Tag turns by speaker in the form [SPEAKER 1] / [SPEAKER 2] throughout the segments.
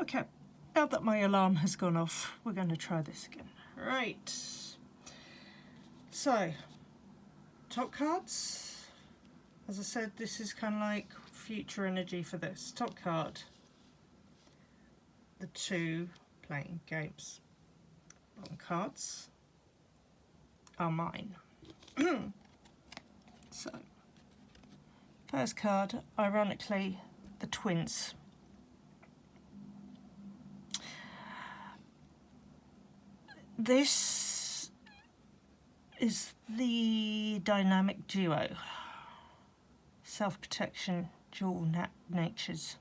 [SPEAKER 1] Okay, now that my alarm has gone off, we're going to try this again. Right. So, top cards. As I said, this is kind of like future energy for this. Top card. The two playing games. Bottom cards are mine. So, first card, ironically, the twins. This is the dynamic duo. Self-protection, dual natures.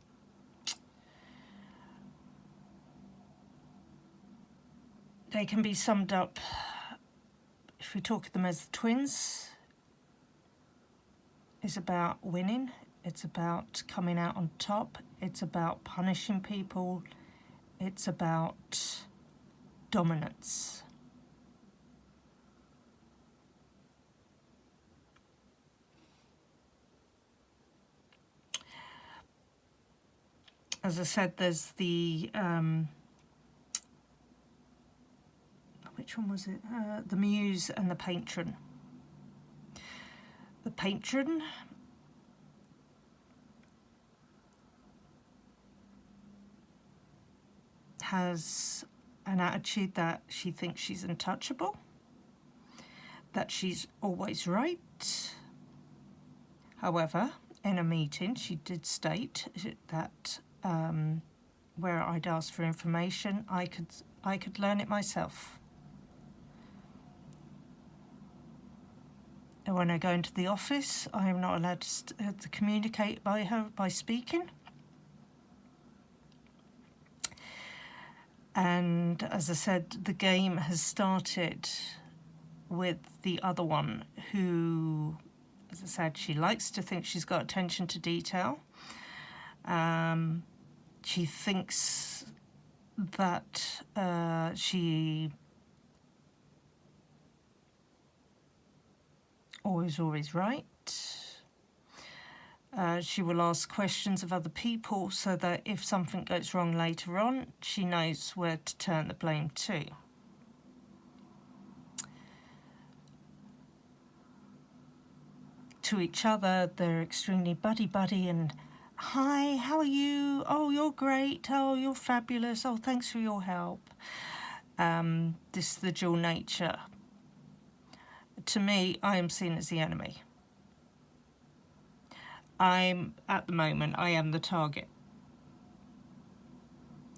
[SPEAKER 1] They can be summed up, if we talk of them as the twins, it's about winning, it's about coming out on top, it's about punishing people, it's about dominance. As I said, there's the which one was it? The muse and the patron. The patron has an attitude that she thinks she's untouchable, that she's always right. However, in a meeting, she did state that where I'd asked for information, I could learn it myself. And when I go into the office, I am not allowed to communicate by her by speaking. And as I said, the game has started with the other one who, as I said, she likes to think she's got attention to detail. She thinks that she always right. She will ask questions of other people so that if something goes wrong later on, she knows where to turn the blame to. To each other, they're extremely buddy and, hi, how are you? Oh, you're great. Oh, you're fabulous. Oh, thanks for your help. This is the dual nature. To me, I am seen as the enemy. At the moment, I am the target.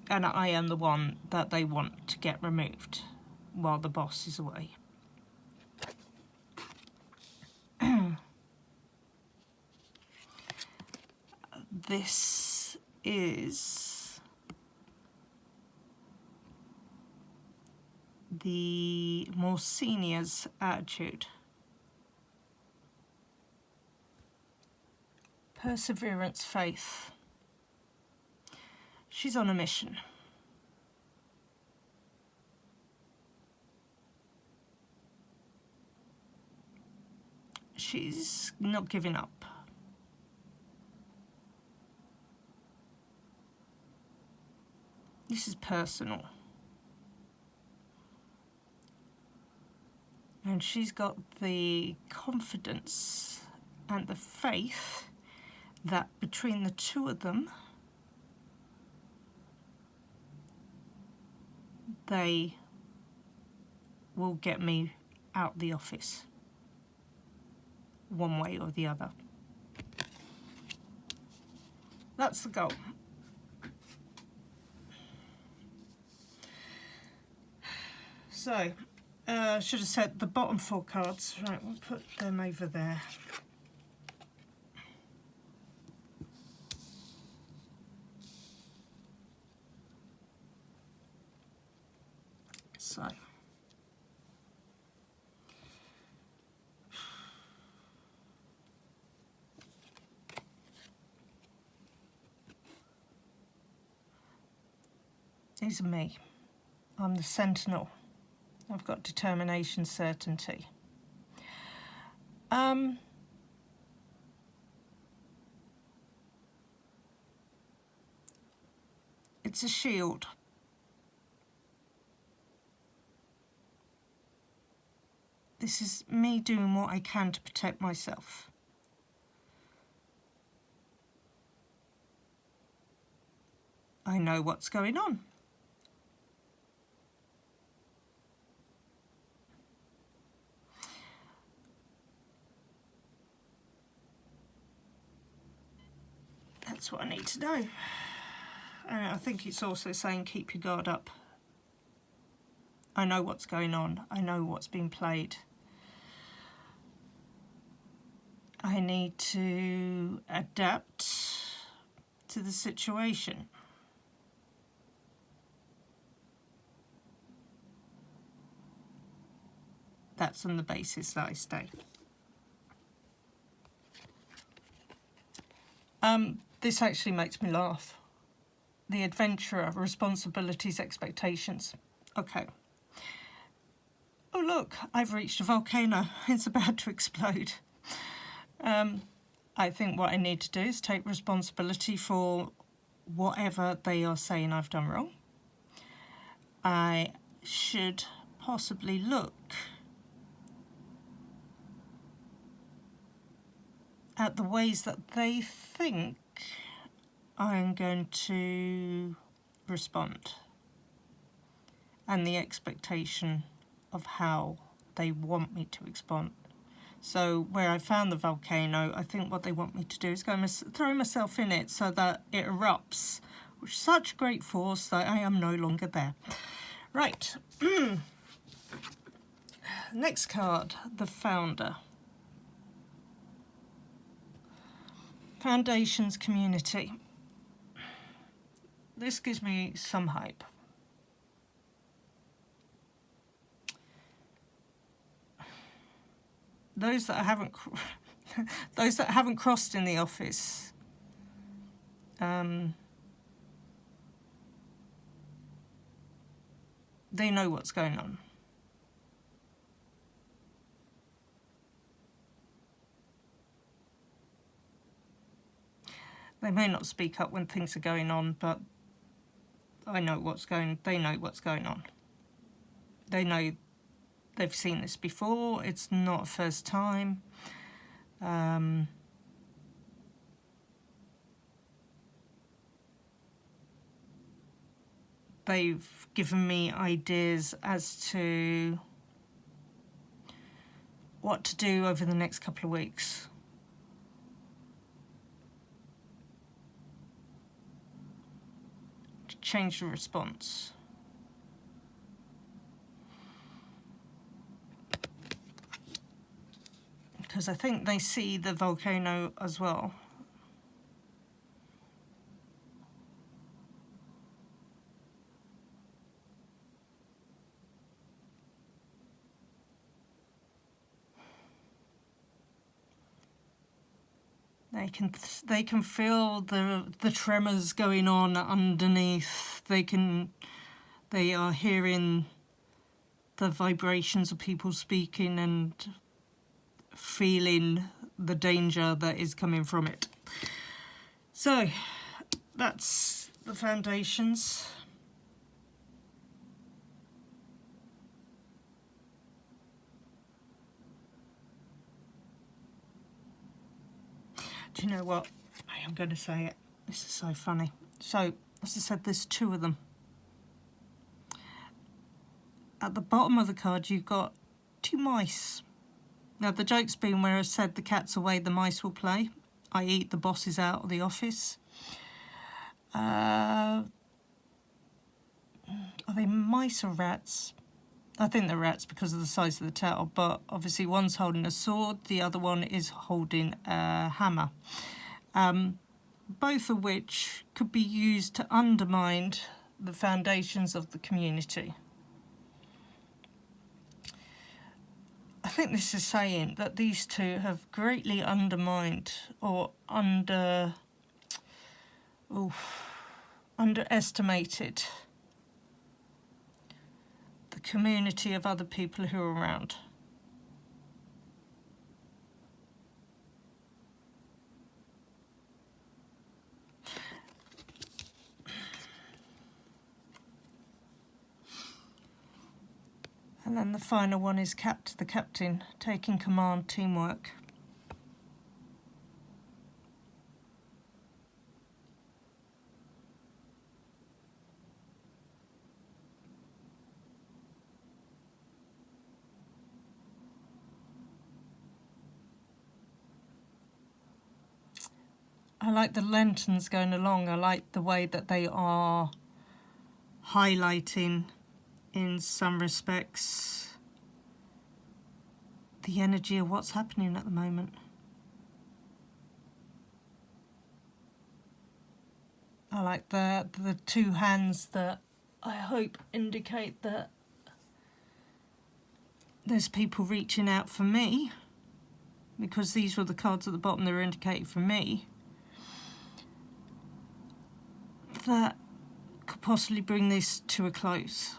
[SPEAKER 1] And I am the one that they want to get removed while the boss is away. This is the more senior's attitude. Perseverance, faith. She's on a mission. She's not giving up. This is personal. And she's got the confidence and the faith that between the two of them, they will get me out the office, one way or the other. That's the goal. So, I should have said the bottom four cards. Right, we'll put them over there. So, these are me. I'm the sentinel. I've got determination, certainty. It's a shield. This is me doing what I can to protect myself. I know what's going on. That's what I need to know. And I think it's also saying keep your guard up. I know what's going on. I know what's being played. I need to adapt to the situation. That's on the basis that I stay. This actually makes me laugh. The adventurer, responsibilities, expectations. Okay. Oh look, I've reached a volcano. It's about to explode. I think what I need to do is take responsibility for whatever they are saying I've done wrong. I should possibly look at the ways that they think I'm going to respond and the expectation of how they want me to respond. So where I found the volcano, I think what they want me to do is go throw myself in it so that it erupts with such great force that I am no longer there. Right. Next card, the Founder. Foundations community. This gives me some hope. Those that haven't crossed in the office, they know what's going on. They may not speak up when things are going on, but they know what's going on. They know they've seen this before. It's not a first time. They've given me ideas as to what to do over the next couple of weeks. To change the response. Because I think they see the volcano as well. They can feel the tremors going on underneath. They are hearing the vibrations of people speaking and feeling the danger that is coming from it. So that's the foundations. Do you know what? I am going to say it. This is so funny. So, as I said, there's two of them. At the bottom of the card, you've got two mice. Now, the joke's been where I said the cat's away, the mice will play, i.e. the boss is out of the office. Are they mice or rats? I think they're rats because of the size of the tail, but obviously one's holding a sword, the other one is holding a hammer. Both of which could be used to undermine the foundations of the community. I think this is saying that these two have greatly undermined or underestimated the community of other people who are around. And then the final one is the captain, taking command, teamwork. I like the lanterns going along. I like the way that they are highlighting, in some respects, the energy of what's happening at the moment. I like the two hands that I hope indicate that there's people reaching out for me, because these were the cards at the bottom that were indicated for me, that could possibly bring this to a close.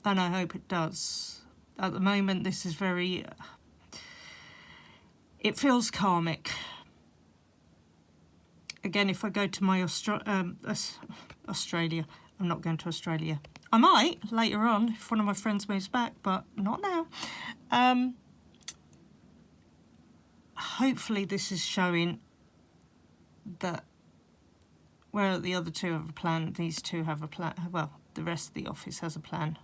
[SPEAKER 1] And I hope it does. At the moment, this is very... it feels karmic. Again, if I go to my Australia, I'm not going to Australia. I might later on if one of my friends moves back, but not now. Hopefully this is showing that where the other two have a plan, these two have a plan. Well, the rest of the office has a plan.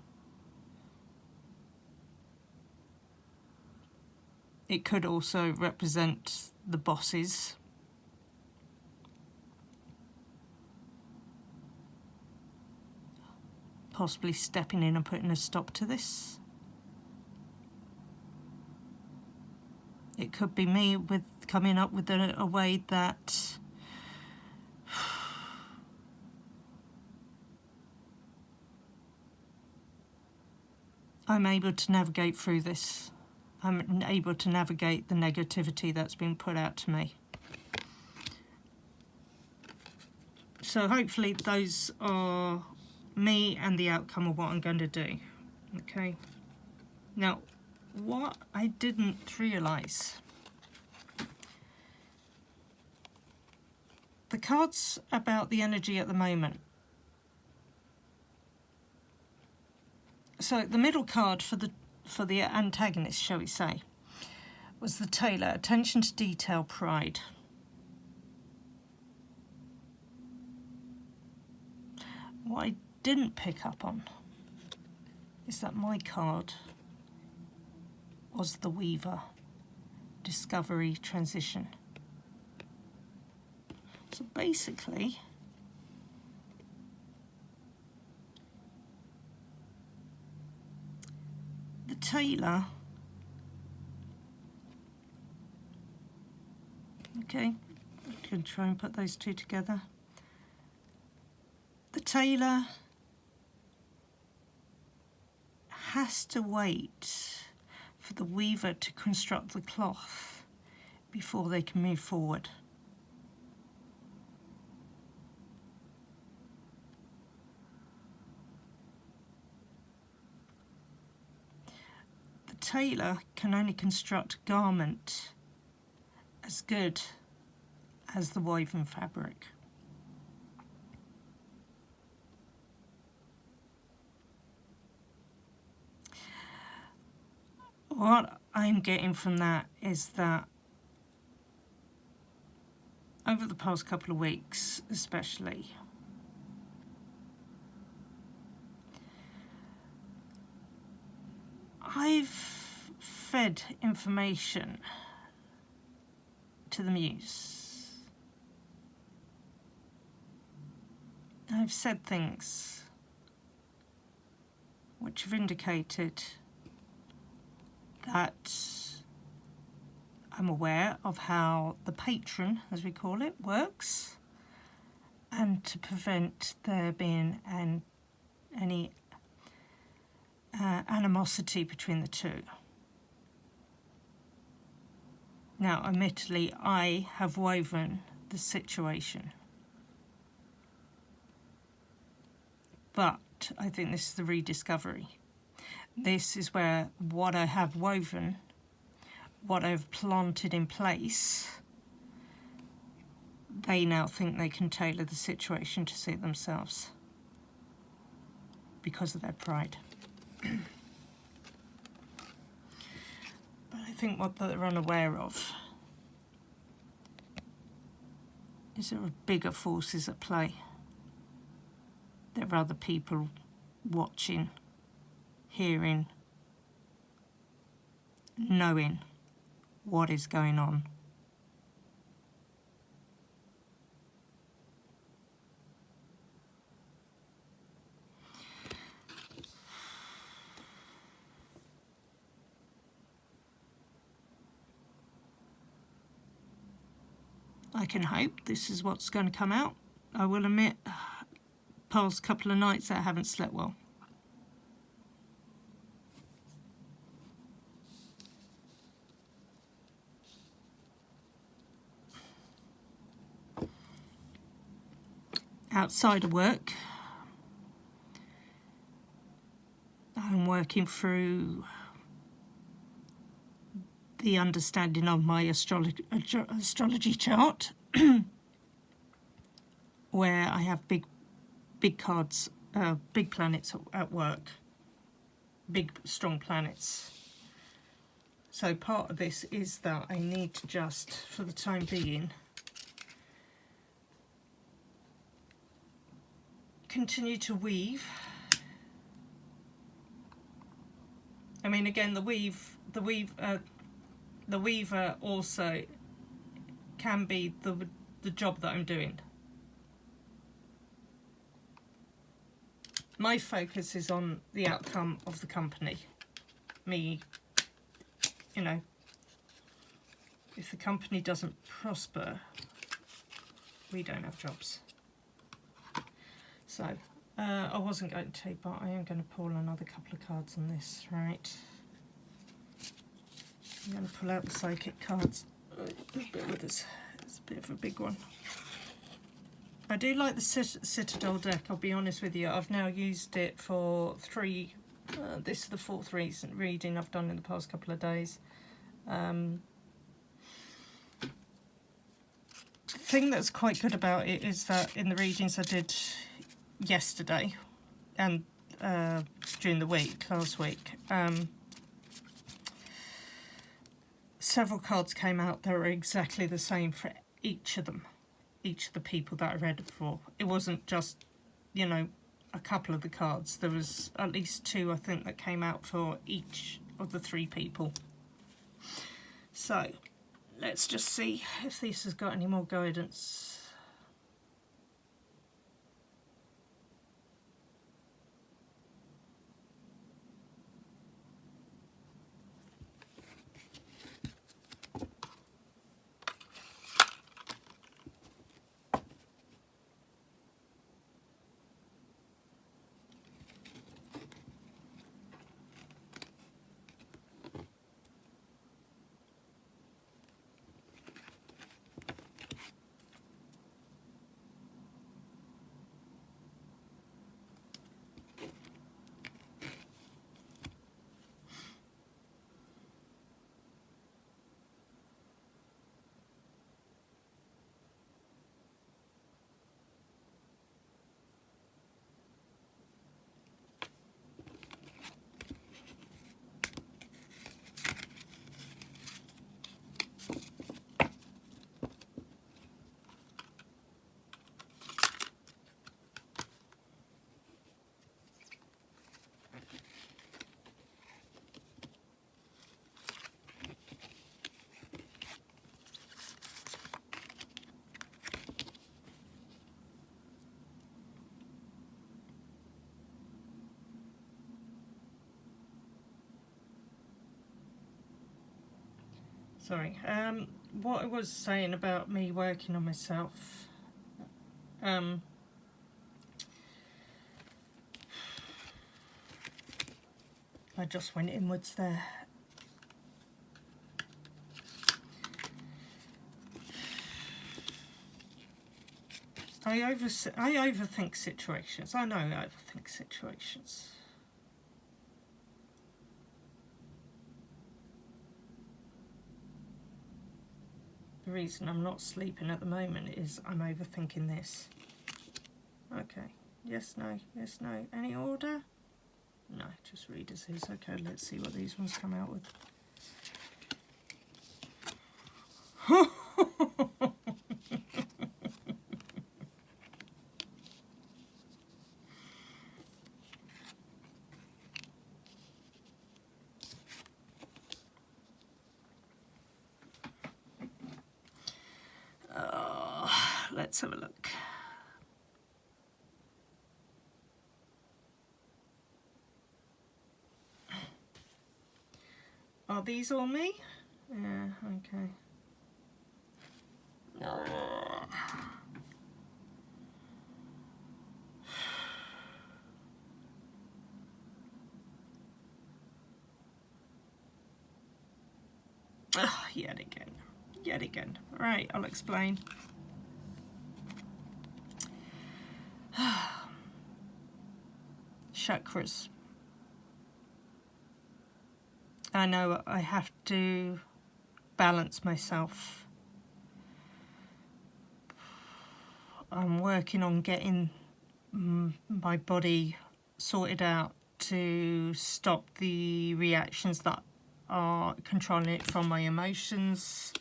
[SPEAKER 1] It could also represent the bosses. Possibly stepping in and putting a stop to this. It could be me with coming up with a way that I'm able to navigate through this. I'm able to navigate the negativity that's been put out to me. So hopefully those are me and the outcome of what I'm going to do. Okay. Now, what I didn't realise, the cards about the energy at the moment. So the middle card for the antagonist, shall we say, was the Tailor, attention to detail, pride. What I didn't pick up on is that my card was the Weaver, discovery, transition. So basically, the Tailor, okay, I can try and put those two together. The Tailor has to wait for the Weaver to construct the cloth before they can move forward. The Tailor can only construct a garment as good as the woven fabric. What I'm getting from that is that over the past couple of weeks especially, I've fed information to the Muse. I've said things which have indicated that I'm aware of how the patron, as we call it, works, and to prevent there being any animosity between the two. Now, admittedly, I have woven the situation, but I think this is the rediscovery. This is where what I have woven, what I've planted in place, they now think they can tailor the situation to suit themselves because of their pride. But I think what they're unaware of is there are bigger forces at play. There are other people watching, hearing, knowing what is going on. I can hope this is what's going to come out. I will admit, past couple of nights I haven't slept well. Outside of work, I'm working through the understanding of my astrology chart, where I have big cards, big planets at work, big strong planets. So part of this is that I need to just, for the time being, continue to weave. I mean, again, the weaver also can be the job that I'm doing. My focus is on the outcome of the company. Me, you know, if the company doesn't prosper, we don't have jobs. So, I wasn't going to, but I am going to pull another couple of cards on this, right? I'm going to pull out the psychic cards. Bear with us. It's a bit of a big one. I do like the Citadel deck, I'll be honest with you. I've now used it for three. This is the fourth recent reading I've done in the past couple of days. The thing that's quite good about it is that in the readings I did yesterday and during the week, last week, several cards came out that were exactly the same for each of them, each of the people that I read it for. It wasn't just, you know, a couple of the cards. There was at least two, I think, that came out for each of the three people. So let's just see if this has got any more guidance. Sorry, what I was saying about me working on myself, I just went inwards there. I overthink situations. I know I overthink situations. The reason I'm not sleeping at the moment is I'm overthinking this. Okay. Yes, no, yes, no. Any order? No, just read as is. Okay, let's see what these ones come out with. Let's have a look. Are these all me? Yeah, okay. Yet again. Yet again. Right, I'll explain. Chakras. I know I have to balance myself. I'm working on getting my body sorted out to stop the reactions that are controlling it from my emotions,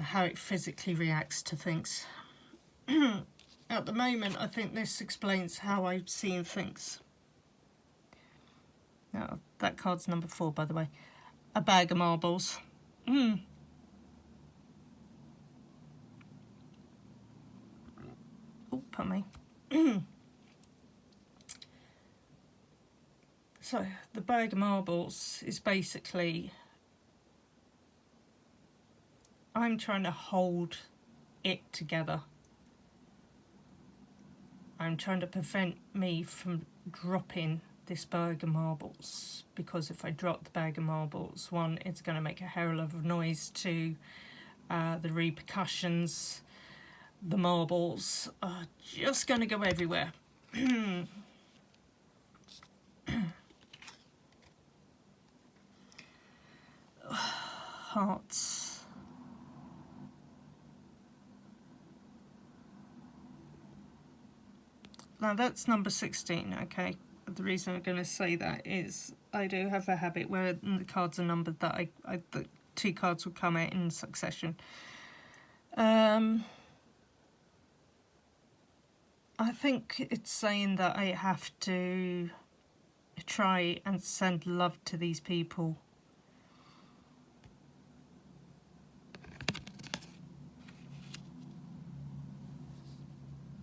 [SPEAKER 1] how it physically reacts to things. At the moment, I think this explains how I'm seeing things. Now, that card's number 4, by the way. A bag of marbles. Oh, pardon me. So, the bag of marbles is basically, I'm trying to hold it together. I'm trying to prevent me from dropping this bag of marbles, because if I drop the bag of marbles, 1, it's going to make a hell of a noise. 2, the repercussions, the marbles are just going to go everywhere. Hearts. Now that's number 16, okay. The reason I'm going to say that is I do have a habit where the cards are numbered that the 2 cards will come out in succession. I think it's saying that I have to try and send love to these people.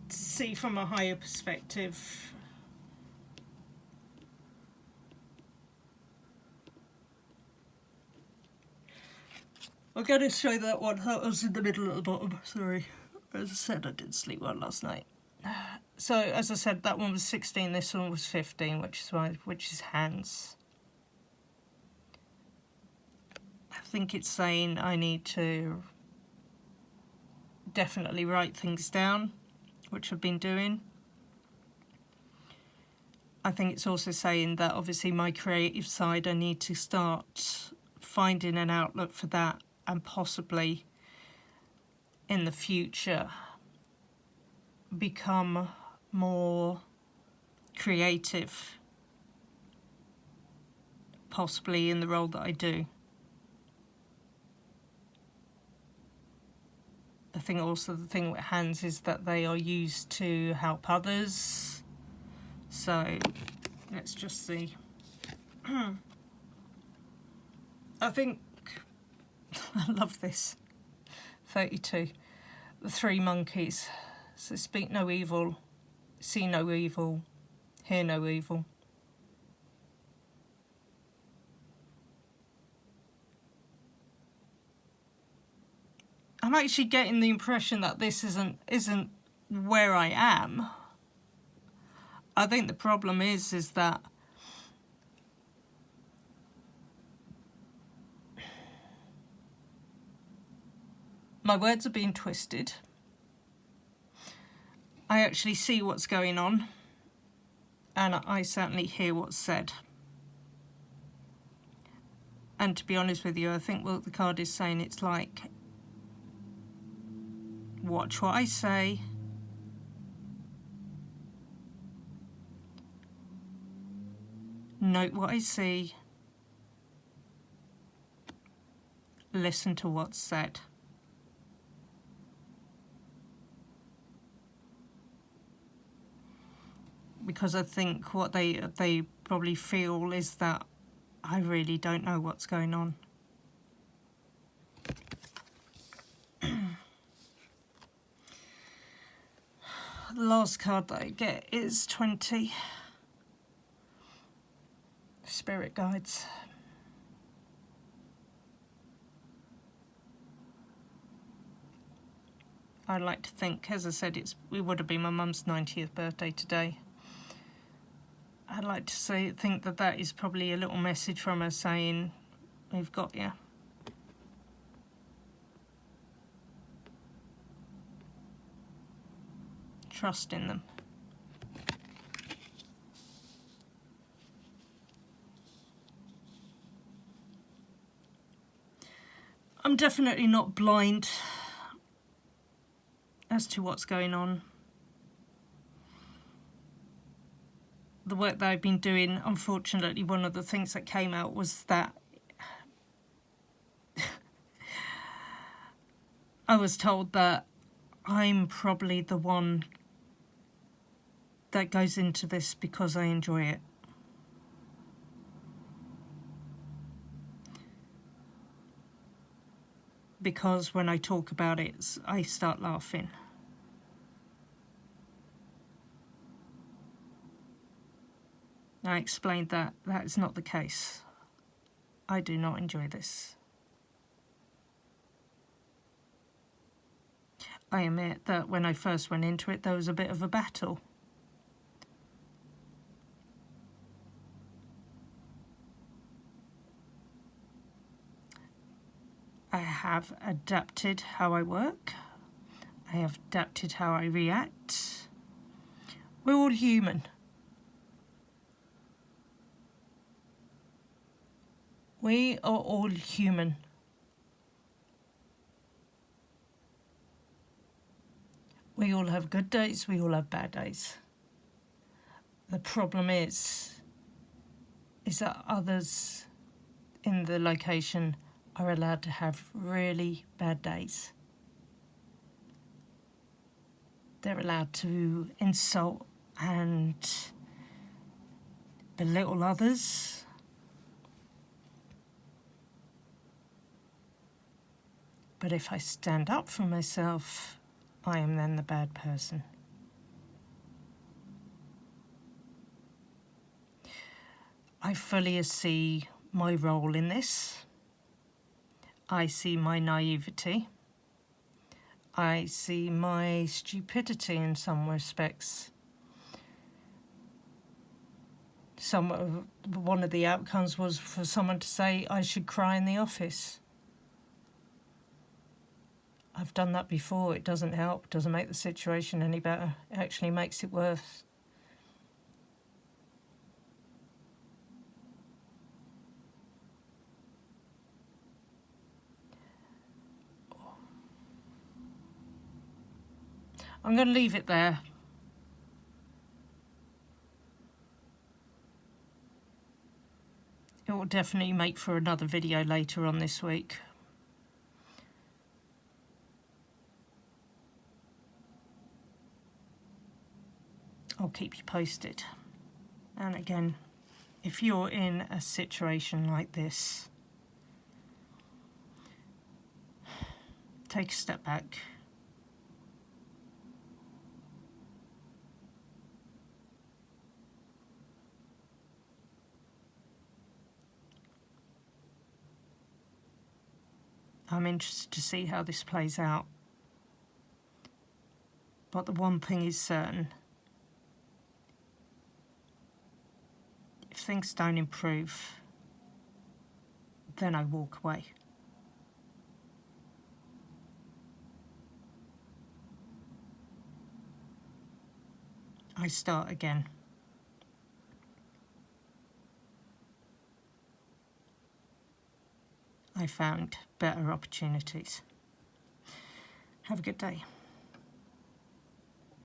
[SPEAKER 1] To see from a higher perspective. I'm going to show that one. That was in the middle at the bottom. Sorry. As I said, I didn't sleep well last night. So, as I said, that one was 16. This one was 15, which is hands. I think it's saying I need to definitely write things down, which I've been doing. I think it's also saying that obviously my creative side, I need to start finding an outlet for that, and possibly in the future become more creative, possibly in the role that I do. I think also the thing with hands is that they are used to help others. So let's just see. I think I love this. 32. The 3 monkeys. So speak no evil, see no evil, hear no evil. I'm actually getting the impression that this isn't where I am. I think the problem is that my words are being twisted. I actually see what's going on, and I certainly hear what's said. And to be honest with you, I think what the card is saying, it's like, watch what I say. note what I see, listen to what's said. Because I think what they probably feel is that I really don't know what's going on. The last card that I get is 20. Spirit guides. I'd like to think, as I said, it would have been my mum's 90th birthday today. I'd like to think that is probably a little message from her saying, we've got you. Trust in them. I'm definitely not blind as to what's going on. The work that I've been doing, unfortunately, one of the things that came out was that I was told that I'm probably the one that goes into this because I enjoy it. Because when I talk about it, I start laughing. I explained that is not the case. I do not enjoy this. I admit that when I first went into it, there was a bit of a battle. I have adapted how I work. I have adapted how I react. We're all human. We are all human. We all have good days, we all have bad days. The problem is that others in the location are allowed to have really bad days. They're allowed to insult and belittle others. But if I stand up for myself, I am then the bad person. I fully see my role in this. I see my naivety. I see my stupidity in some respects. One of the outcomes was for someone to say I should cry in the office. I've done that before. It doesn't help. It doesn't make the situation any better. It actually makes it worse. I'm going to leave it there. It will definitely make for another video later on this week. I'll keep you posted. And again, if you're in a situation like this, take a step back. I'm interested to see how this plays out. But the one thing is certain. If things don't improve, then I walk away. I start again. I found better opportunities. Have a good day.